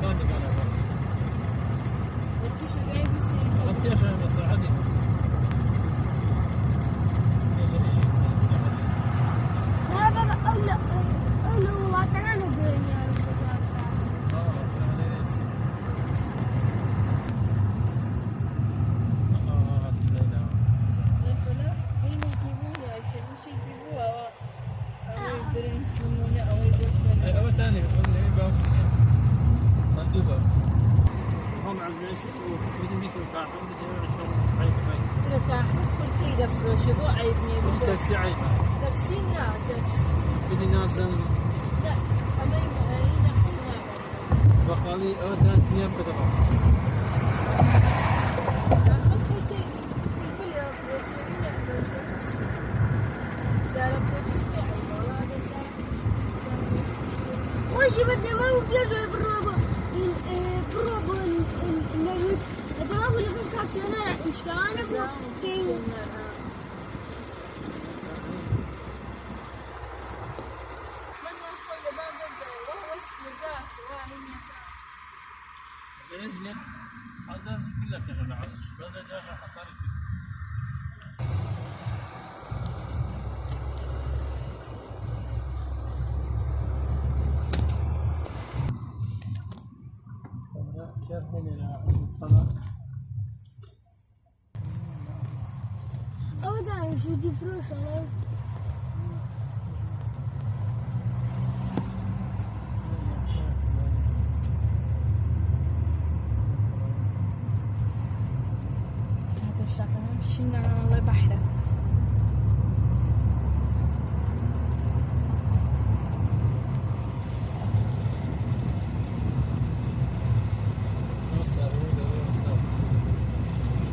ثاني أنا وتشو جاي بيصير غطيش أنا بس عادي لا بابا أولو وطنانو بيني يا شباب لا هي يجيبوها عشان مش يجيبوها أو البرنت يسمونه أو يبرشونه أو ثاني مندوبة هم عزيز وبدهم يكونوا كاحل بدهم عشان عيب هاي لك أحمد قلت كيدا فروشي مو عيبني تاكسي عيب تاكسي لا تاكسي بدي ناس لا أما هنا قلنا بقالي أو ثلاث أيام كذا وش بدي ما هو بيرجع بالروبو النريت بدي ما هو اللي في الكاكسيونير إيش كان في بإذن هذا كلها كذا عاوز هذا جاشة حصاري أو ده شو دي فروش علي هذا الشغل مشينا على بحره